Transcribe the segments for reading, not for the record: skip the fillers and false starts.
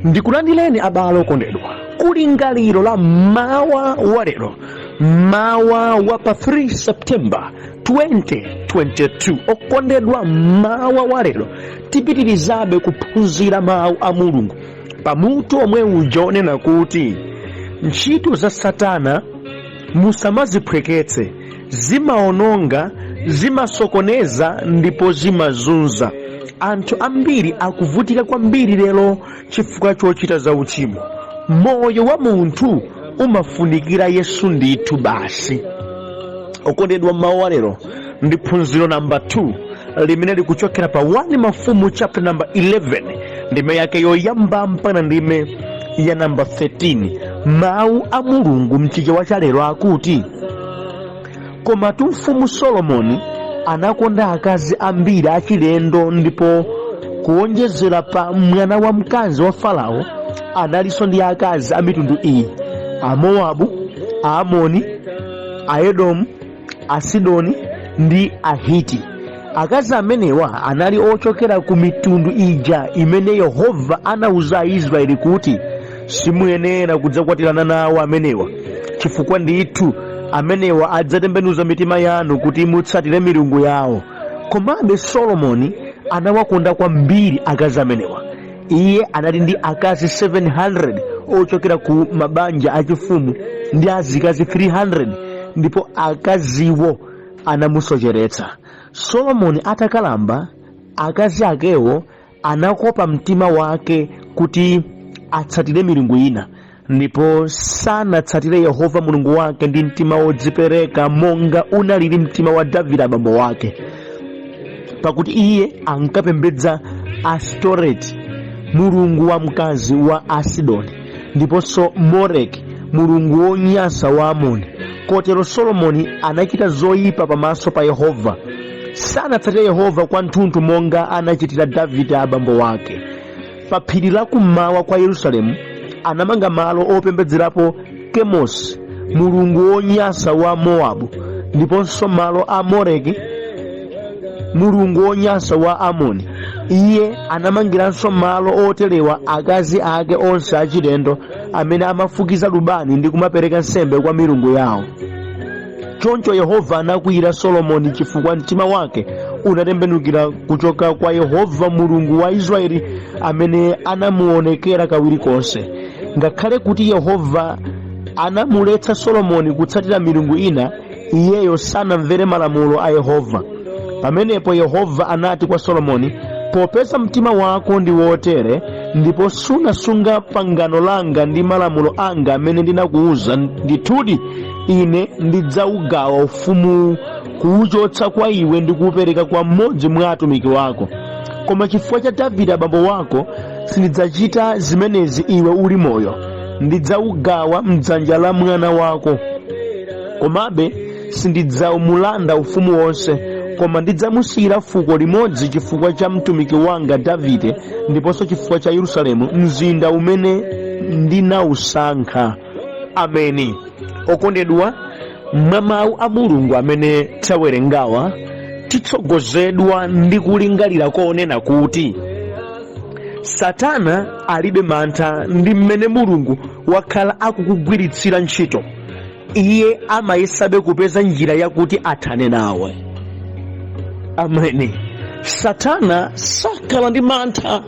Ndikulandileni abale okondedwa kulingaliro la mawa wa lero, mawa wa pa 3 September 2022. Okondedwa, mawa wa lero tipitirizabe kuphunzira mawu a Mulungu pamutu omwe uja onena kuti ntchito za Satana musamaziphweketse, zimaononga, zimasokoneza ndipo zimazunza. Anthu ambiri akuvutika kwambiri lero chifukwa chochita za uchimo. Moyo wa munthu umafunikira Yesu ndithu basi. Okondedwa, mawu wa lero ndi phunziro namba 2 limene likuchokera pa 1 Mafumu chapter number 11 ndime yake yoyamba mpaka ndime ya namba 13. Mawu a Mulungu mchichewa cha lero akuti, komatu mfumu Solomoni anakonda akazi ambiri achilendo, ndipo kuonjezera pa mwana wa mkazi wa Farao analinso ndi akazi a mitundu iyi: Amowabu, Aamoni, Aedomu, Asidoni ndi Ahiti. Akazi amenewa anali ochokera ku mitundu ija imene Yehova anawuza Aisraeli kuti simuyenera kudzakwatirana nawo amenewa, chifukwa ndithu amenewa adzatembenuza mitima yanu kuti mutsatire milungu yawo. Komabe Solomoni anawakonda kwambiri akazi amenewa. Iye anali ndi akazi 700 ochokera ku mabanja achifumu ndi azikazi 300, ndipo akaziwo anamusocheretsa. Solomoni atakalamba, akazi akewo anakopa mtima wake kuti atsatire milungu ina, ndipo sanatsatire Yehova Mulungu wake ndi mtima wodzipereka monga unalili mtima wa Davide abambo wake, pakuti iye ankapembedza Astoreti, mulungu wa mkazi wa Asidoni, ndiponso Moleki, mulungu wonyansa wa Amoni. Kotero Solomoni anachita zoyipa pamaso pa Yehova. Sanatsatire Yehova kwathunthu monga anachitira Davide abambo wake. Pa phiri la kummawa kwa Yerusalemu anamanga malo opembedzerapo Kemosi, mulungu wonyansa wa Mowabu, ndiponso malo a Moleki, mulungu wonyansa wa Amoni. Iye anamangiranso malo oterewa akazi ake onse achilendo amene amafukiza lubani ndi kumapereka nsembe kwa milungu yawo. Choncho Yehova anakwiyira Solomoni chifukwa mtima wake unatembenukira kuchoka kwa Yehova Mulungu wa Israeli amene anamuonekera kawiri konse. Ngakhale kuti Yehova anamuletsa Solomoni kutsatira milungu ina, iyeyo sanamvere malamulo a Yehova. Pamenepo Yehova anati kwa Solomoni, popeza mtima wako ndi wotere ndipo sunasunga pangano langa ndi malamulo anga amene ndinakuwuza, ndithudi ine ndidzaugawa ufumu kuwuchotsa kwa iwe ndi kuwupereka kwa mmodzi mwa atumiki wako. Koma chifukwa cha Davide abambo wako sindidzachita zimenezi iwe uli moyo, ndidzaugawa m'dzanja la mwana wako. Komabe sindidzamulanda ufumu wonse, koma ndidzamusiyira fuko limodzi chifukwa cha mtumiki wanga Davide, ndiponso chifukwa cha Yerusalemu, mzinda umene ndinawusankha. Ameni. Okondedwa, mwa mawu a Mulungu amene tawerengawa titsogozedwa ndi kulingalira koonena kuti Satana alibe mantha ndi mmene Mulungu wakhala akukugwiritsira ntchito. Iye amayesabe kupeza njira yakuti athane nawe. Ameni. Satana sakhala ndi mantha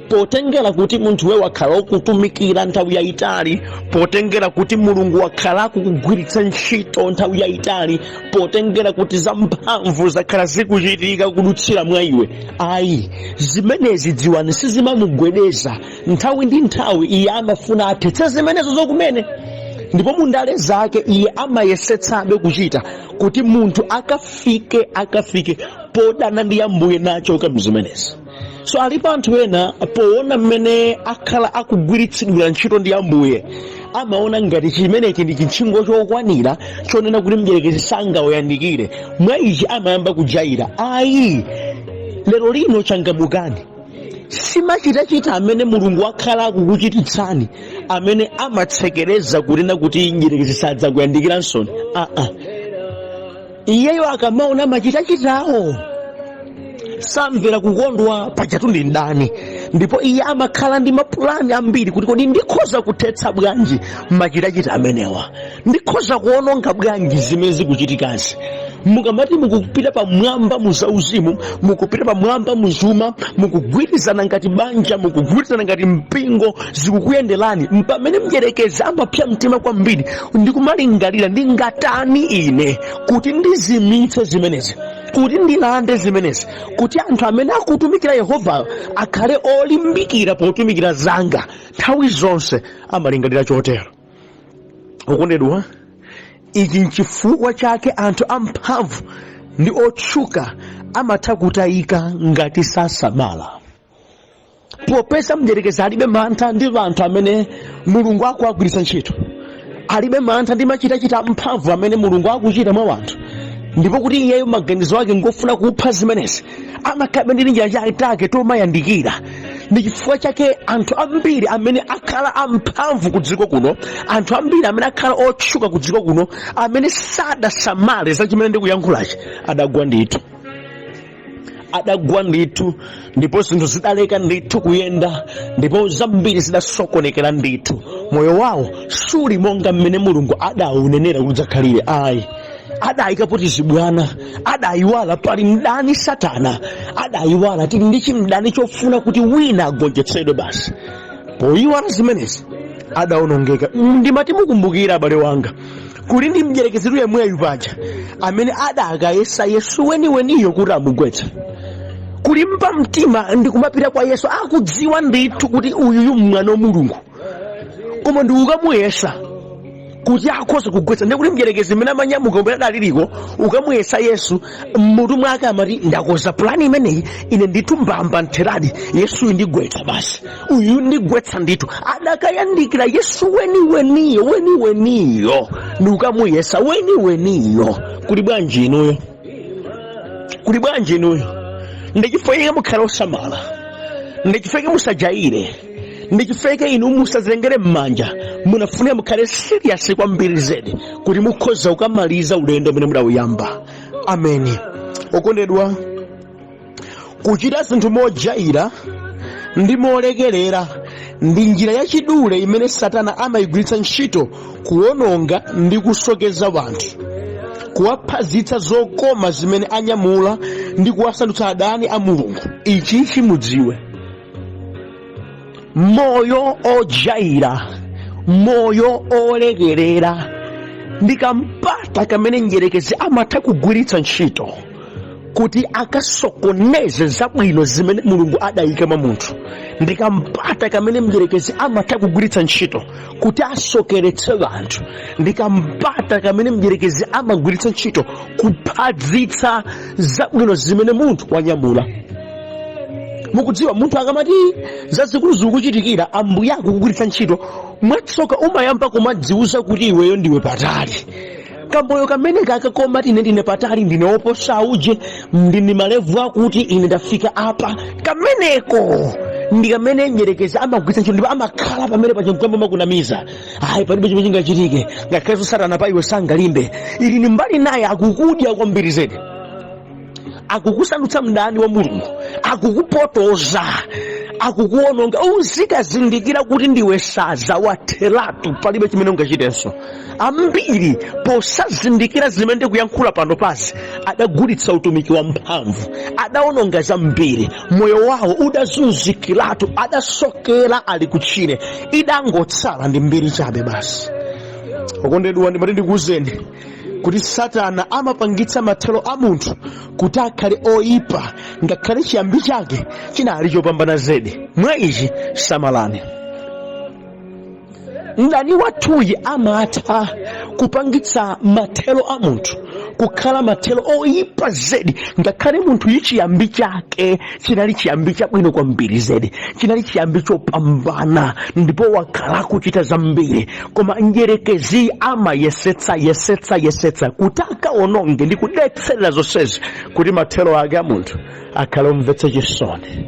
potengera kuti munthu we wakhala ukutumikira nthawi yayitali, potengera kuti Mulungu wakhala akukugwiritsa ntchito nthawi yayitali, potengera kuti zamphamvu zakhala zikuchitika kudutsira mwa iwe. Ayi, zimenezi dziwani sizimamugwedeza. Nthawi ndi nthawi iye amafuna athetse zimenezo zokumene, ndipo mundale zake iye amayesetsabe kuchita kuti munthu akafike podana ndi Ambuye nachoka mzimenezi. So alipo anthu ena poona mmene akhala akugwiritsidwira ntchito ndi Ambuye amaona ngati chimenechi ndi chintchingo chokwanira chonena kuti mdierekezi sangawoyandikire. Mwa ichi amayamba kujaira. Ayi, lero lino changamukani. Simachitachita amene Mulungu akhala akukuchititsani amene amatsekereza kunena kuti mdierekezi sadzakuyandikiranso. Iyeyo akamaona machitachitawo samvera kukondwa pajatu ndi ndani, ndipo iye amakhala ndi mapulani ambiri kuti kodi ndikhoza kuthetsa bwanji machitachita amenewa, ndikhoza kuononga bwanji zimene zikuchitikazi. Mukamati mukupita pamwamba muzauzimu, mukupita pamwamba muzuma, mukugwirizana ngati banja, mukugwirizana ngati mpingo, zikukuyenderani mpamene mdierekezi amapsa mtima kwambiri ndikumalingalira ndingatani ine kuti ndizimitse zimenezi, kuti ndilande zimenezi, kuti anthu amene akutumikira Yehova akhale olimbikira potumikira zanga. Nthawi zonse amalingalira chotero. Ukondedwa, ichi nchifukwa chake anthu amphamvu ndi otchuka amatha kutayika ngati sasamala. Popeza mdierekezi alibe mantha ndi anthu amene Mulungu akuagwiritsa ntchito, alibe mantha ndi machitachita amphamvu amene Mulungu akuchita mwa wanthu, ndipo kuti iyeyo maganizo ake ngofuna kupha zimenezi, amakhabe ndi njira yake tomayandikira. Ndi chifukwa chake anthu ambiri amene akhala amphamvu ku dziko kuno, anthu ambiri amene akhala otchuka ku dziko kuno, amene sadasamale za chimene ndikuyankhulachi, adagwa ndithu, ndipo zinthu zidaleka ndithu kuyenda, ndipo zambiri zidasokonekera ndithu. Moyo wawo suli monga mmene Mulungu adawunenera kuti udzakhalire. Ayi, adayika poti zibwana, adayiwala pali mdani Satana, adayiwala tili ndi chimdani chofuna kuti wina agonjetsedwe basi. Poyiwala zimenezi adawonongeka. Ndimati mukumbukira abale wanga kuli ndi mdierekezi yemweyu paja amene adakayesa Yesu weniweniyo kuti amugwetse. Kulimba mtima ndikumapita kwa Yesu akudziwa ndithu kuti uyuyu mwana wa Mulungu, koma ndi ukamuyesa kuti akhoza kugwetsa. Ndi kuti mdierekezi mmene amanyamuka umene adaliliko ukamuyesa Yesu mmutu mwake amati ndakoza plani imeneyi ine ndithu mbamba ntheradi Yesu ndigwetsa basi, uyu ndigwetsa ndithu. Adakayandikira Yesu weniweniyo ndi ukamuyesa weniweniyo. Kuli bwanji inuyo? Ndichifeke mukhala osamala, ndichifeke musajayire, ndichifeke inu musazengere m'manja, munafuna mukhale serious kwambiri zedi kuti mukhoza ukamaliza ulendo umene mudawuyamba. Ameni. Okondedwa, kuchita zinthu mojayira ndi molekelera ndi njira yachidule imene Satana amayigwiritsa ntchito kuwononga ndi kusokeza wanthu, kuwaphunzitsa zokoma zimene anyamula ndi kuwasandutsa adani a Mulungu. Ichi chimudziwe, moyo ojayira, moyo olekerera ndi kampata kamene mdierekezi amatha kugwiritsa ntchito kuti akasokoneze zabwino zimene Mulungu adayika mwa munthu. Ndi kampata kamene mdierekezi amatha kugwiritsa ntchito kuti asokeretse anthu. Ndi kampata kamene mdierekezi amagwiritsa ntchito kuphunzitsa zabwino zimene munthu wanyamula. Mukudziwa munthu akamati zazikulu zikuchitikira ambuye akukugwiritsa ntchito, mwatsoka umayamba kumadziuza kuti iweyo ndiwe patali. Kamboyo kamene kakakoma ine ndine patali, ndine oposa uje, ndine malevu akuti ine ndafika apa, kameneko ndi kamene mdierekezi amagwiritsa ntchito ndipo amakhala pamene paja mkwamba makunamiza. Ayi, palibe chimene chingachitike ngakhale Satana pa iwe sangalimbe. Ili ni mbali naye akukudya kwambiri zedi, akukusandutsa mdani wa Mulungu, akukupotoza, akukuononga. Uzikazindikira kuti ndiwe saza watheratu, palibe chimene ungachitenso. Ambiri posazindikira zimene ndikuyankhula pano pasi adagulitsa utumiki wa mphamvu, adaononga zambiri, moyo wawo udazunzikiratu, adasokera ali kutchire, idangotsala ndi mbiri chabe basi. Okondedwa, ndimati ndikuwuzeni kuti Satana amapangitsa mathero a munthu kuti akhale oyipa ngakhale chiyambi chake chinali chopambana zedi. Mwa ichi samalani. Mdani wathuyi amatha kupangitsa mathero a munthu kukhala mathero oyipa zedi ngakhale munthu chiyambi chake chinali chiyambi chabwino kwambiri zedi, chinali chiyambi chopambana ndipo wakhala kuchita zambiri, koma mdierekezi amayesetsa kuti akaononge ndi kudetserera zonsezi kuti mathero ake a munthu akhale omvetsa chisoni.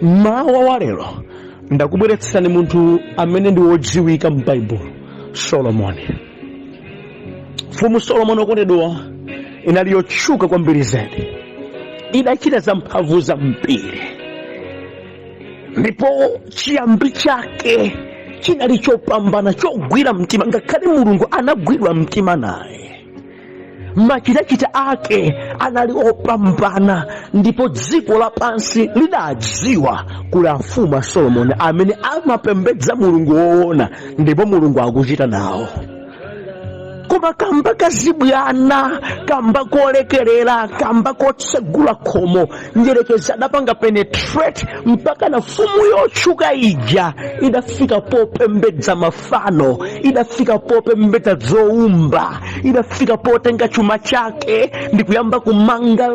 Mawa wa lero ndakubweretsani munthu amene ndi wodziwika m'Baibulo, Solomoni. Mfumu Solomoni, okondedwa, inali yotchuka kwambiri zedi. idachita zamphamvu zambiri, ndipo chiyambi chake chinali chopambana, chogwira mtima, ngakhale Mulungu anagwidwa mtima naye. Machitachita ake anali opambana, ndipo dziko lapansi lidadziwa kuli mfumu ya Solomoni amene amapembedza Mulungu woona, ndipo Mulungu akuchita nawo. Koma kamba kazibwana, kamba kolekerera, kamba kotsegula khomo, njerekeza adapanga penetrate mpaka na mfumu yotchuka ija idafika popembedza mafano, idafika popembedza zowumba, idafika potenga chuma chake ndi kuyamba kumanga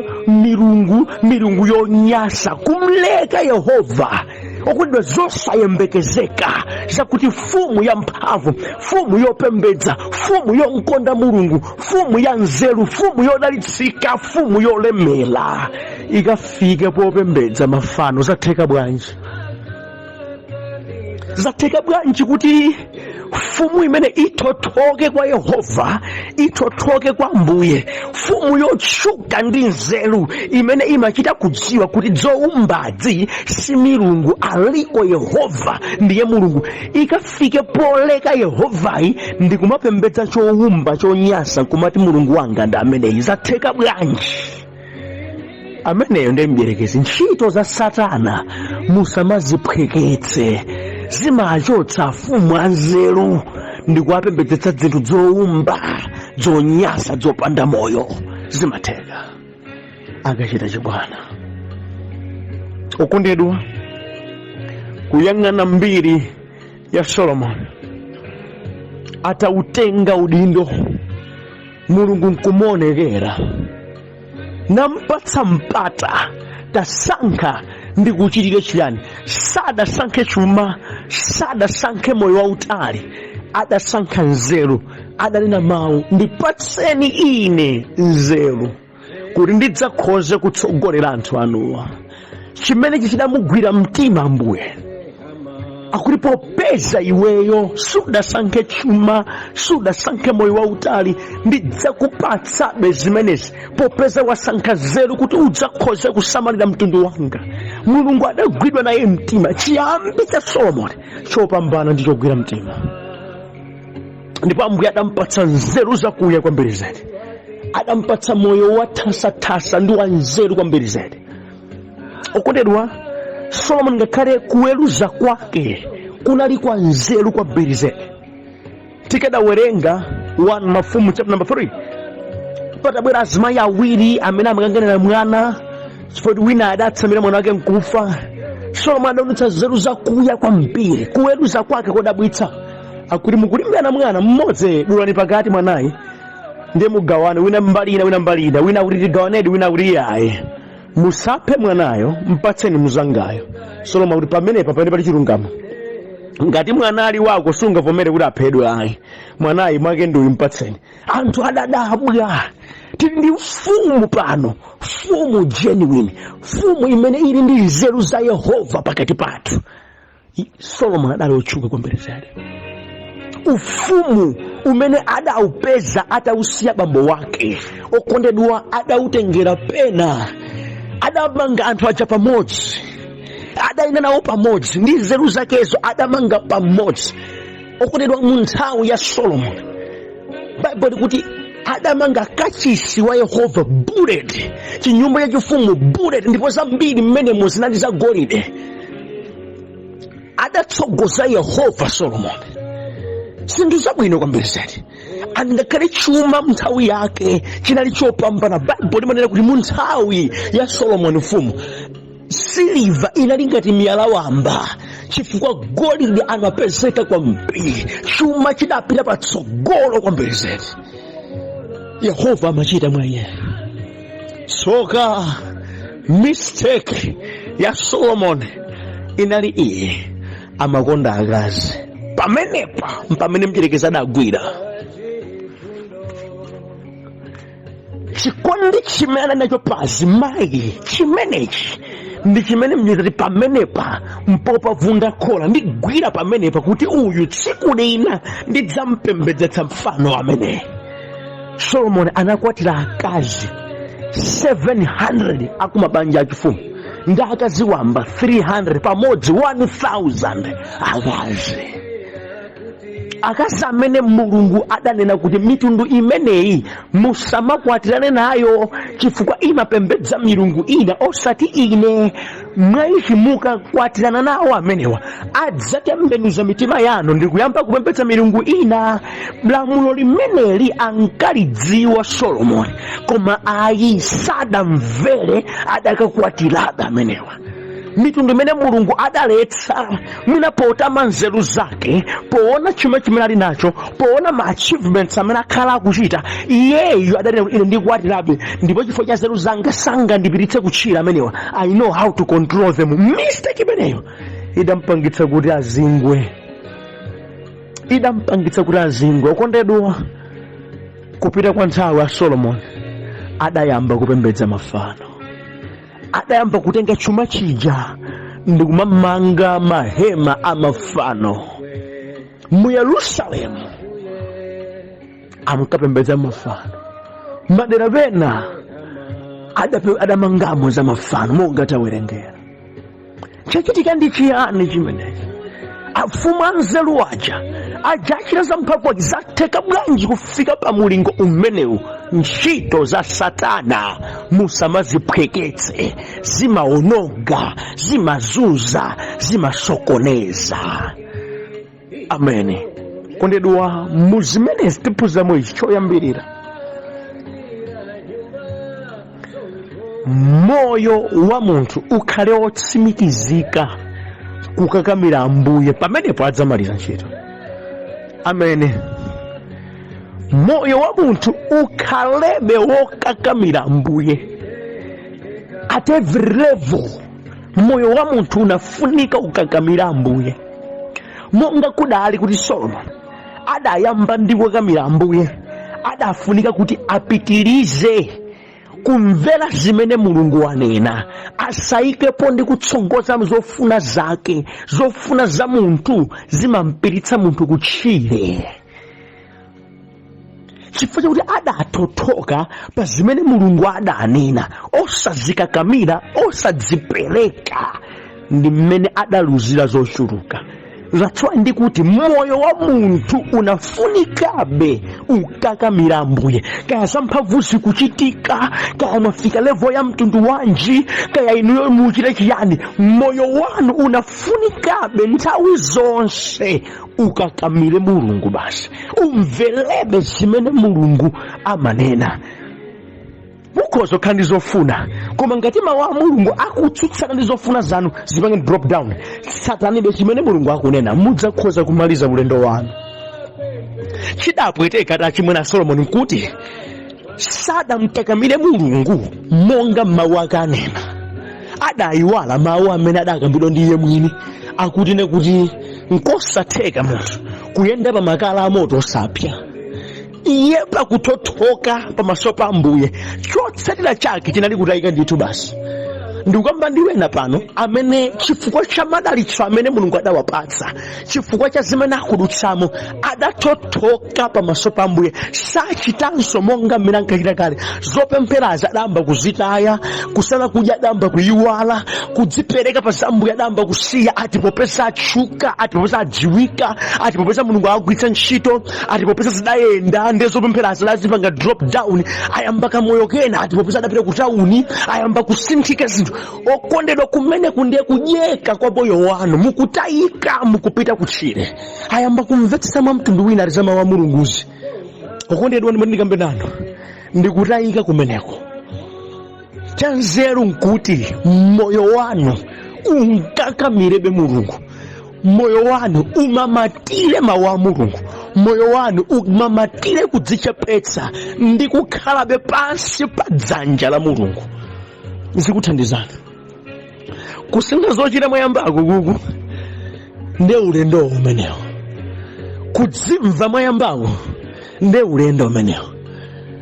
milungu yonyasa, kumleka Yehova, okudwa zosayembekezeka zakuti mfumu ya mphamvu, mfumu yopembedza, mfumu yonkonda Mulungu, mfumu ya nzeru, mfumu yodalitsika, mfumu yolemera ikafike popembedza mafano. Zatheka bwanji? Zatheka bwanji kuti mfumu imene ithothoke kwa Yehova, ithothoke kwa Mbuye, mfumu yotchuka ndi nzeru imene imachita kudziwa kuti zowumbazi si milungu, aliko Yehova ndiye Mulungu, ikafike poleka Yehovayi ndi kumapembedza chowumba chonyasa, kumati Mulungu wanga ndi ameneyi? Zatheka bwanji? Ameneyo ndiye mdierekezi. Ntchito za Satana musamaziphweketse, zimachotsa mfumu anzeru ndi kuwapembedzetsa zinthu zowumba zonyasa zopanda moyo. Zimatheka akachita chibwana. Okondedwa, kuyang'ana mbiri ya Solomoni, atautenga udindo, Mulungu nkumuonekera nampatsa mpata, tasankha ndi kuchitira chiyani. Sadasankhe chuma, sadasankhe moyo wautali, adasankha nzeru. Adanena mawu, ndipatseni ine nzeru kuti ndidzakhoze kutsogolera anthu anuwa. Chimene chidamugwira mtima Mbuye akuti popeza iweyo sudasankhe chuma, sudasankhe moyo wautali, ndidzakupatsabe zimenezi. Popeza wasankha nzeru kuti udzakhoze kusamalira mtundu wanga. Mulungu adagwidwa naye mtima. Chiyambi cha Solomoni chopambana ndi chogwira mtima, ndipo Ambuye adampatsa nzeru zakuya kwambiri zedi, adampatsa moyo wathasatasa ndi wa nzeru kwambiri zedi. Okondedwa, Solomoni ngakhale kuweruza kwake kunali kwa nzeru kwambiri zedi. Tikadawerenga 1 Mafumu chapter number 3, patabwera azimayi awiri amene amakanganira mwana chifukwa wina adatsamira mwana wake nkufa. Solomoni adaonetsa nzeru zakuya kwambiri. Kuweruza kwake kodabwitsa, akuti mukulimbana mwana mmodzi, dulani pakati mwanayi ndiye mugawane, wina mbali ina, wina mbali ina, wina kuti tigawanedi, wina kuti iyaye. Musaphe mwanayo, mpatseni muzangayo. Solomoni kuti pamenepa pamene pali chilungamo. Ngati mwana ali wako sungavomere kuti aphedwe ayi, mwanayi mwake nduyu mpatseni. Anthu adadabwa, tili ndi mfumu pano, mfumu genuine, mfumu imene ili ndi nzeru za Yehova pakati pathu. Solomoni adali otchuka kwambiri zedi. Ufumu umene adaupeza atausiya bambo wake. Okondedwa, adautengera pena, adamanga anthu aja pamodzi, adayenda nawo pamodzi, ndi nzeru zakezo adamanga pamodzi. Okondedwa, mu nthawi ya Solomoni Bible kuti adamanga kachisi wa Yehova bullet, chinyumba cha chifumu bullet, ndipo zambiri mmenemo zinali za golide. Adatsogoza Yehova Solomoni, zinthu zabwino kwambiri zedi. Angakhale chuma mnthawi yake chinali chopambana. Bible limanena kuti mu nthawi ya Solomoni mfumu, siliva inali ngati miyala wamba, chifukwa golide anapezeka kwambiri, chuma chidapita patsogolo kwambiri zedi. Yehova amachita mwa iye. Tsoka mistake ya Solomoni inali iye amakonda akazi. Pamenepa pamene mdierekezi adagwira. Chikondi chimene ali nacho pa azimayi chimenechi ndi chimene mdierekezi pamenepa mpopa vunda khola ndigwira pamenepa kuti uyu tsiku lina ndidzampembedzetsa mfano amene. Solomoni anakwatira akazi 700 akumabanja achifumu ndi akazi wamba 300 pamodzi 1000 akazi amene mulungu adanena kuti mitundu imeneyi musamakwatirane nayo chifukwa imapembedza milungu ina osati ine. Mwaichi mukakwatirana nawo amenewa adzatembenuza mitima yanu ndi kuyamba kupembedza milungu ina. Lamulo limeneli ankalidziwa Solomoni, koma ayi sadamvere adakakwatirabe amenewa. Mitundu imene mulungu adaletsa mwina potama nzeru zake, poona chuma chimene ali nacho, poona ma achievements amene akhala akuchita, iyeyo adanena ine ndikwatirabe, ndipo chifukwa cha nzeru zanga sangandipiritse kutchira amenewa. I know how to control them. Mistake imeneyo idampangitsa kuti azingwe. Okondedwa, kupita kwa nthawi ya Solomoni adayamba kupembedza mafano, adayamba kutenga chuma chija ndi kumamanga mahema amafano mu Yerusalemu. Ankapembedza mafano, madera pena adamangamo za mafano monga tawerengera. Chachitika ndi chiyani chimenechi? Afumu anzeru aja achita za mphamvu zatheka bwanji kufika pa mulingo umenewu? Ntchito za Satana musamazipweketse, zimaononga, zimazunza, zimasokoneza. Ameni. Kondedwa, muzimenezi tiphunzamo ichi choyambirira. Moyo wa munthu ukhale otsimikizika kukakamira Ambuye pamenepo adzamaliza ntchito. Ameni. Moyo wa munthu ukhalebe wokakamira Ambuye at every level. Moyo wa munthu unafunika ukakamira Ambuye, monga kudali kuti Solomoni adayamba ndi kukakamira Ambuye. Adafunika kuti apitirize kumvera zimene mulungu wanena, asayikepo ndi kutsongoza zofuna zake. Zofuna za munthu zimampiritsa munthu kutchire, chifukwa chakuti adathothoka pa zimene mulungu adanena, osazikakamira, osadzipereka, ndi mmene adaluzira zochuluka. Zatsowa ndikuti moyo wa munthu unafunikabe ukakamira Ambuye. Kaya zamphamvu zikuchitika, kaya mwafika level ya mtundu wanji, kaya inuyo muchite chiyani, moyo wanu unafunikabe nthawi zonse ukakamire mulungu. Basi umvelebe zimene mulungu amanena. Mukhoza kukhala ndi zofuna, koma ngati mawu a mulungu akutsutsana ndi zofuna zanu, zipange drop down, tsatanibe chimene mulungu akunena, mudzakhoza kumaliza ulendo wanu. Chidapweteka ta chimwe na Solomoni nkuti sadamkakamire mulungu monga mawu akanena. Adayiwala mawu amene adakambidwa ndi iye mwini, akuti nekuti nkosatheka munthu kuyenda pa makala amoto osapsa. Iye pakuthothoka pamaso pa Ambuye, chotsatira chake chinali kutayika ndithu. Basi ndikamba ndiwena pano amene chifukwa cha madalitso amene mulungu adawapatsa, chifukwa cha zimene akudutsamo, adathothoka pamaso pa Ambuye. Sachitanso monga mmene ankachita kale. Zopempherazi adayamba kuzitaya, kusala kudya adayamba kuyiwala, kudzipereka pa za Ambuye adayamba kusiya. Atipopeza atchuka, atipopeza adziwika, atipopeza mulungu agwiritsa ntchito, atipopeza zidayenda ndi zopempherazi lazipanga drop down, ayamba kamoyo kena, atipopeza adapita ku tauni, ayamba kusinthika zinthu. Okondedwa, kumene kundiye kudyeka kwa moyo wanu, mukutayika mukupita kutchire, ayamba kumvetsa mwa mtundu wina alizama wa mulunguzi. Okondedwa, ndikambe nanu ndikutayika kumeneko. Chanzeru nkuti moyo wanu unkakamirebe mulungu, moyo wanu umamatire mawu a mulungu, moyo wanu umamatire kudzichepetsa ndi kukhalabe pansi pa dzanja la mulungu. Zikuthandizana kusinga zochita mwayambako kuku nde ulendo umenewo, kudzimva mwayambako nde ulendo umenewo.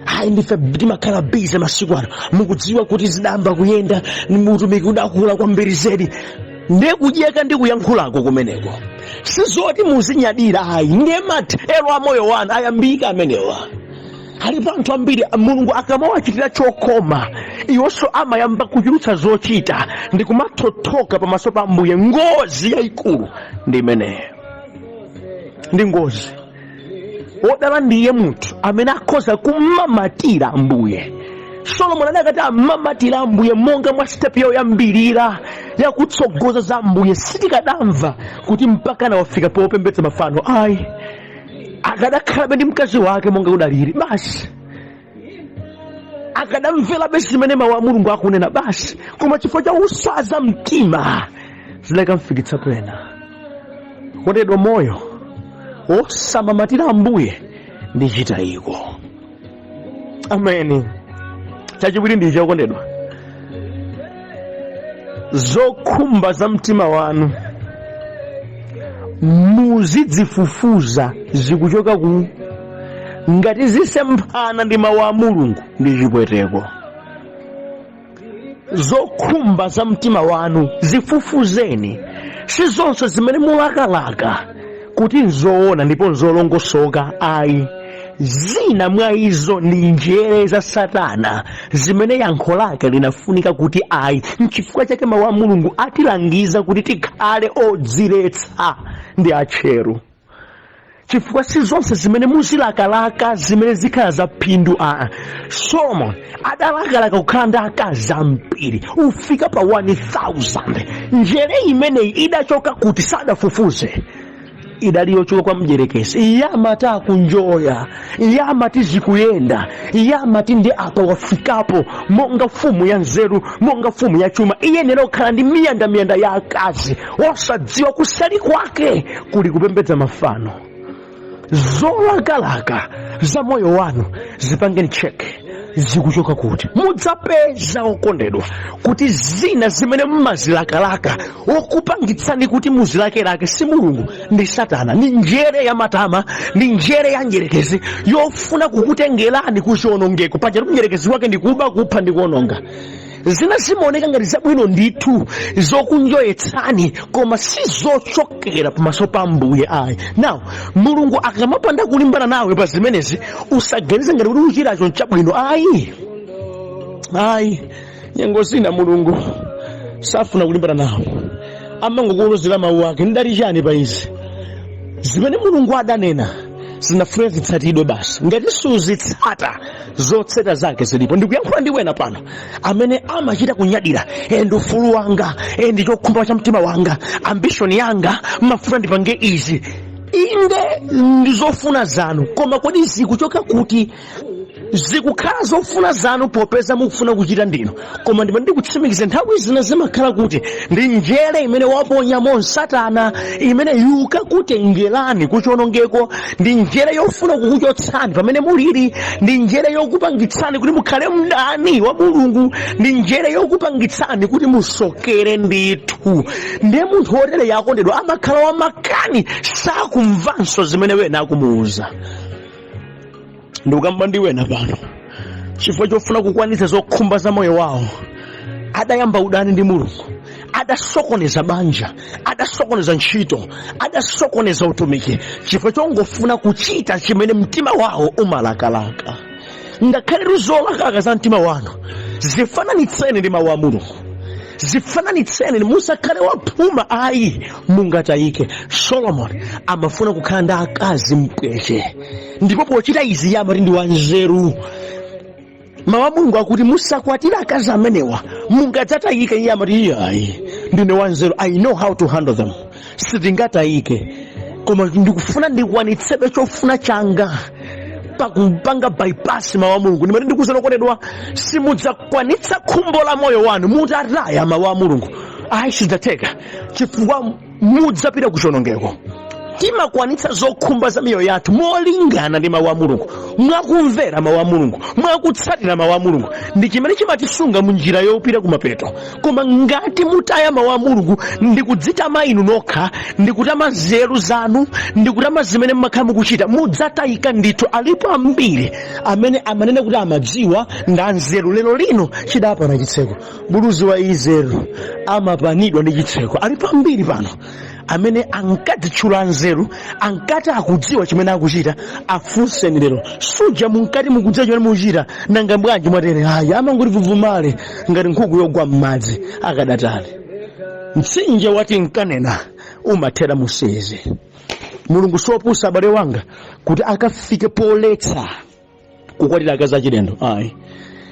Hayi ndife timakhala busy masiku ano, mukudziwa kuti zidamba kuyenda, mutumiki udakula kwambiri zedi, nde kudyeka ndi kuyankhulako kumeneko. Sizoti muzinyadira, hayi ndiye mathero a moyo wanu ayambika amenewa. alipo anthu ambiri mulungu akamawachitira chokoma iwonso amayamba kuchulutsa zochita ndi kumathothoka pamaso pa Ambuye. Ngozi yayikulu ndi imeneyo, ndi ngozi. Wodala ndiye munthu amene akhoza kumamatira Ambuye. Solomoni adakati amamatira Ambuye monga mwa step yoyambirira yakutsogoza za Ambuye. Sitikadamva kuti mpaka wafika popembedza mafano ayi, akadakhalabe ndi mkazi wake monga kudaliri basi, akadamvera besi zimene mawu a Mulungu akunena basi. Koma chifukwa cha usaza mtima zidakamfikitsa pena. Kondedwa, moyo osamamatira Ambuye ndi chitayiko. Ameni. Chachiwiri ndi chokondedwa, zokhumba za mtima wanu muzidzifufuza zikuchoka ku. Ngati zisemphana ndi mawu a Mulungu ndi chipweteko. Zokhumba za mtima wanu zifufuzeni, si zonse zimene mulakalaka kuti nzoona ndipo nzolongosoka ayi. Zina mwa izo ndi njere za Satana zimene yankho lake linafunika kuti ayi. N'chifukwa chake mawu a Mulungu atilangiza kuti tikhale odziretsa ndi atcheru. Chifukwa si zonse zimene muzilakalaka zimene zikhala za phindu. Solomoni adalakalaka kukhala ndi akazi ambiri ufika pa 1000. Njere imeneyi idachoka kuti sadafufuze, idali yochoka kwa mdierekezi. Iye amati akunjoya, iye amati zikuyenda, iye amati ndi apa wafikapo monga fumu ya nzeru, monga fumu ya chuma. Iye nero khala ndi miyandamiyanda ya akazi osadziwa kusali kwake kuli kupembedza mafano. Zolakalaka za moyo wanu zipangeni cheke, zikuchoka kuti. Mudzapeza okondedwa kuti zina zimene mmazilakalaka okupangitsani kuti muzilakelake si Mulungu, ndi Satana, ndi njere ya matama, ndi njere ya njerekezi yofuna kukutengerani kuchiwonongeko. Paja mnjerekezi wake ndi kuba, kupha ndi kuwononga. Zina zimaoneka ngati zabwino ndithu zokunjoyetsani, koma si zochokera pamaso pa Ambuye ayi. Now Mulungu akamapanda kulimbana nawe pa zimenezi, usaganize ngati kuti uchiracho nchabwino ayi. Nyengo zina Mulungu safuna kulimbana nawe, amangokuwuluzira mawu ake. Ndali chani pa izi zimene Mulungu adanena zinafuna zitsatidwe basi. Ngati suzitsata zotseta zake zilipo. Ndikuyankhula ndi wena pano amene amachita kunyadira ndi ufulu wanga, ndi chokhumba cha mtima wanga, ambition yanga, mafuna ndipange izi. Inde ndizofuna zanu, koma kodi zikuchoka kuti? Zikukhala zofuna zanu popeza mukufuna kuchita ndino, koma ndikutsimikiza nthawi zina zimakhala kuti ndi njere imene waponyamo Satana, imene yuka kutengerani kuchiwonongeko. Ndi njere yofuna kukuchotsani pamene mulili, ndi njere yokupangitsani kuti mukhale mdani wa Mulungu, ndi njere yokupangitsani kuti musokere ndithu. Ndiye munthu wotere yakondedwa amakhala wamakani, sakumvanso zimene wena akumuwuza. Ndikukamba ndi wena pano chifukwa chofuna kukwanitsa zokhumba za moyo wawo, adayamba udani ndi Mulungu, adasokoneza banja, adasokoneza ntchito, adasokoneza utumiki, chifukwa chongofuna kuchita chimene mtima wawo umalakalaka. Ngakhale zolakalaka za mtima wanu zifananitseni ndi mawu a Mulungu, zifananitseni, musakhale waphuma ayi, mungatayike. Solomoni amafuna kukhala ndi akazi mpweche, ndipo pochita izi amati ndi wanzeru. Mawu a Mulungu akuti musakwatira akazi amenewa mungadzatayike. Iye amati ayi, ndine wanzeru, I know how to handle them. Sitingatayike, koma ndikufuna ndikwanitsebe chofuna changa pakupanga bypass mawu a Mulungu. Ndimati ndikuwuzani okondedwa, simudzakwanitsa khumbo la moyo wanu mutataya mawu a Mulungu ayi, sidzateka, chifukwa mudzapita kuchiwonongeko. Timakwanitsa zokhumba za miyoyo yathu molingana ndi mawu a Mulungu, mwakumvera mawu a Mulungu, mwakutsatira mawu a Mulungu. Ndi chimene chimatisunga mu njira yopita kumapeto. Koma ngati mutaya mawu a Mulungu ndikudzitama inu nokha, ndikutama nzeru zanu, ndikutama zimene mmakhala mukuchita, mudzatayika ndithu. Alipo ambiri amene amanena kuti amadziwa nda nzeru, lero lino chidapana chitseko. Buluzi wa Izero amapanidwa ndi chitseko. Alipo ambiri pano amene ankadzitchula nzeru, ankati akudziwa chimene akuchita, afunseni lero, suja munkati mukudziwa chimene mukuchita, nanga bwanji mwatere? Ayi, amangoti vuvumale ngati nkhuku yogwa m'madzi akadatali. Mtsinje wati nkanena umathera museze. Mulungu sopusa abale wanga kuti akafike poletsa kukwatira akazi achilendo. Ayi,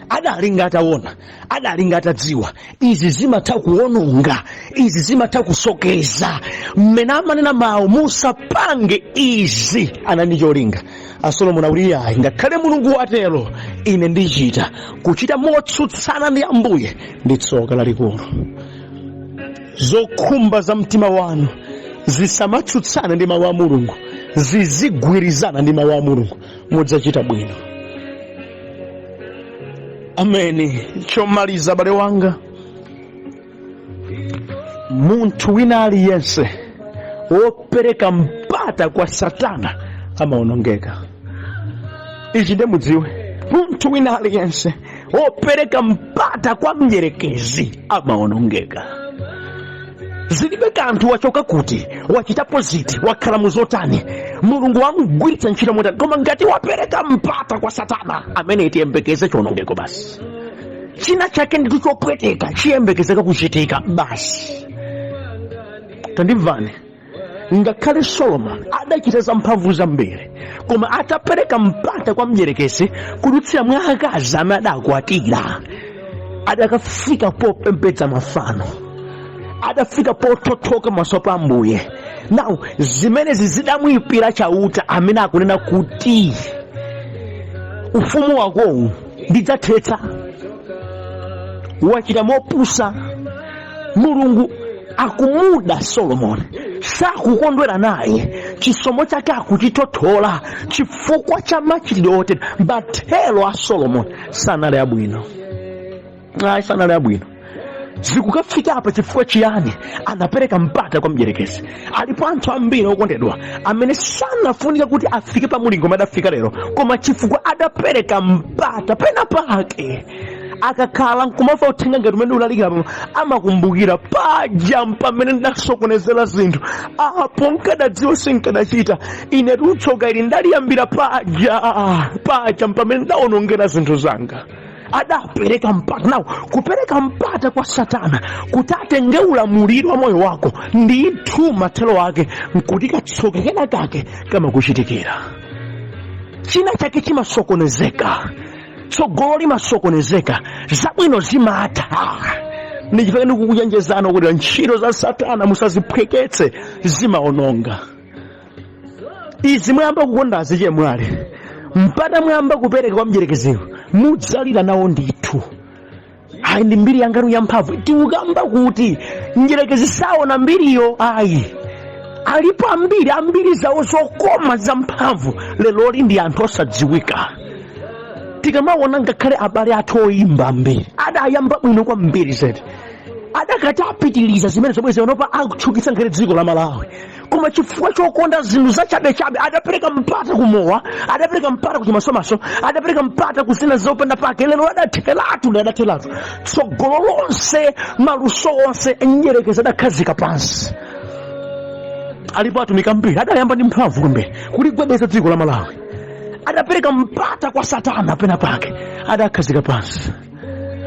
adali ngati ataona, adali ngati atadziwa izi zimatha kuononga, izi zimatha kusokeza. Mmene amanena mawu musapange izi anali cholinga. Solomoni akuti ayi, ngakhale Mulungu watero, ine ndichita kuchita motsutsana ndi Ambuye ndi tsoka lalikulu. Zokhumba za mtima wanu zisamatsutsana ndi mawu a Mulungu, zizigwirizana ndi mawu a Mulungu, mudzachita bwino. Ameni. Chomaliza abale wanga, munthu wina aliyense wopereka mpata kwa Satana amaonongeka. Ichi mudziwe, munthu wina aliyense wopereka mpata kwa mdierekezi amaonongeka. Zilibe kanthu wachoka kuti, wachitapo ziti, wakhala muzotani, Mulungu wamugwiritsa ntchito motani, koma ngati wapereka mpata kwa Satana, amene tiyembekeze chionongeko basi. China chake ndicho chopweteka, chiyembekezeka kuchitika basi. Tandimvani, ngakhale Solomoni adachita zamphamvu zambiri, koma atapereka mpata kwa mdierekezi kudutsira mwa akazi amene adakwatira, adakafika popembedza mafano, adafika pothothoka maso pa Ambuye. Now zimenezi zidamuyipira chauta amene akunena kuti ufumu wakowu ndidzathetsa. Wachita mopusa. Mulungu akumuda Solomoni, sakukondwera naye, chisomo chake akuchitothola chifukwa cha machitidwe otere. Mathelo a Solomoni sanali abwino. Ayi, sanali abwino. Zikukafika apa chifukwa chiyani? Anapereka mpata kwa mdierekezi. Alipo anthu ambiri okondedwa amene sanafunika kuti afike pa mulingo madafika lero, koma chifukwa adapereka mpata pena pake, akakhala nkumafa uthenga ngati umene ulalikira, amakumbukira paja pamene ndasokonezera zinthu apo, nkadadziwa sinkadachita, ine tutsoka ili ndaliyambira paja pamene ndaonongera zinthu zanga. Adapereka mpata. Nawo kupereka mpata kwa Satana kuti atenge ulamuliro wa moyo wako, ndithu mathelo wake nkuti katsoka kena kake kama kuchitikira. China chake chimasokonezeka, tsogolo limasokonezeka, zabwino zimatha. Ndichifukwa ndikukuchenjezani kuti ntchito za Satana musaziphweketse, zimaononga. Izi mwayamba kukondazi chemwali, mpata mwayamba kupereka kwa mdierekeziyo, mudzalira nawo ndithu. Ayi, ndi mbiri yanganu yamphamvu. Tiukamba kuti mdierekezi saona mbiriyo. Ayi, alipo ambiri zawo zokoma zamphamvu, leloli ndi anthu osadziwika. Tikamaona ngakhale abale athu oyimba ambiri adayamba bwino kwa mbiri zedi, adakati apitiliza zimene zomwe zionopa akutchukitsa ngati dziko la Malawi, koma chifukwa chokonda zinthu zachabechabe adapereka mpata kumowa, adapereka mpata kuchimasomaso, adapereka mpata kusina zopanda pake. Lero adathelatu tsogolo lonse, maluso onse mdierekezi adakhazika pansi. Alipo atumiki ambiri adayamba ndi mphamvu kwambiri kuligwedeza dziko la Malawi, adapereka mpata kwa Satana pena pake, adakhazika pansi.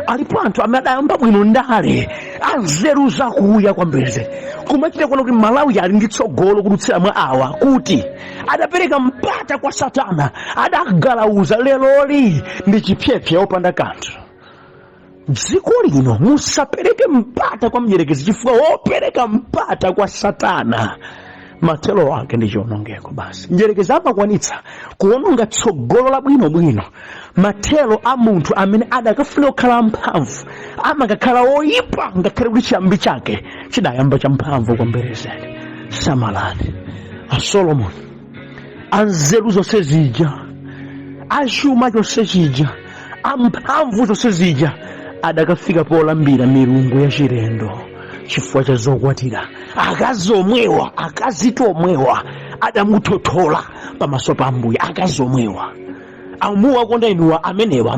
Alipo anthu amene adayamba bwino ndale, anzeru zakuya kwambiri, kumachita kuona kuti Malawi ali ndi tsogolo kudutsira mwa awa, kuti adapereka mpata kwa Satana, adagalauza. Leloli ndi chipyepye opanda kanthu. Dziko lino musapereke mpata kwa mdierekezi, chifukwa wopereka mpata kwa Satana mathelo wake ndi chionongeko basi. Mdierekezi amakwanitsa kuononga tsogolo la bwinobwino, mathelo a munthu amene adakafuna kukhala mphamvu, amakakhala oyipa ngakhale kuti chiyambi chake chidayamba cha mphamvu kwambiri zedi. Samalani. A Solomoni, anzeru zonse zija, achuma chonse chija, amphamvu zonse zija, adakafika polambira milungu ya chilendo chifukwa cha zokwatira. Akazi omwewa, akazito omwewa adamuthothola pamaso pa Ambuye. Akazi omwewa amuwa konda inuwa amenewa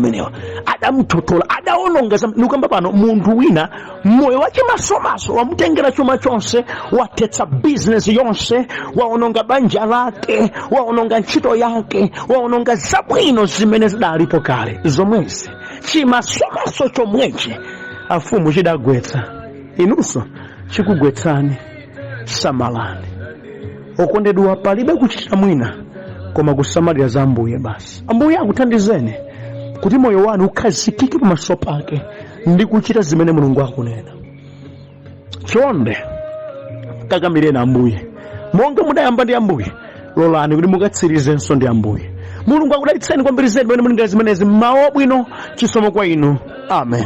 adamtotola adaononga nukamba pano munthu wina moyo wake masomaso wamutengera chuma chonse, watetsa business yonse, waononga banja lake, waononga ntchito yake, waononga zabwino zimene zidalipo kale. Zomwezi chimasomaso chomwechi afumu chidagwetsa, inunso chikugwetsani. Samalani. Okondedwa, palibe kuchita mwina koma kusamalira za Ambuye basi. Ambuye akuthandizeni kuti moyo wanu ukhazikike pamaso pake ndi kuchita zimene Mulungu akunena. Chonde kakamireni Ambuye monga mudayamba ndi Ambuye, lolani kuti mukatsirizenso ndi Ambuye. Mulungu akudalitseni kwambiri zedi pamene mulingalira zimenezi. Mawu abwino, chisomo kwa inu. Amen.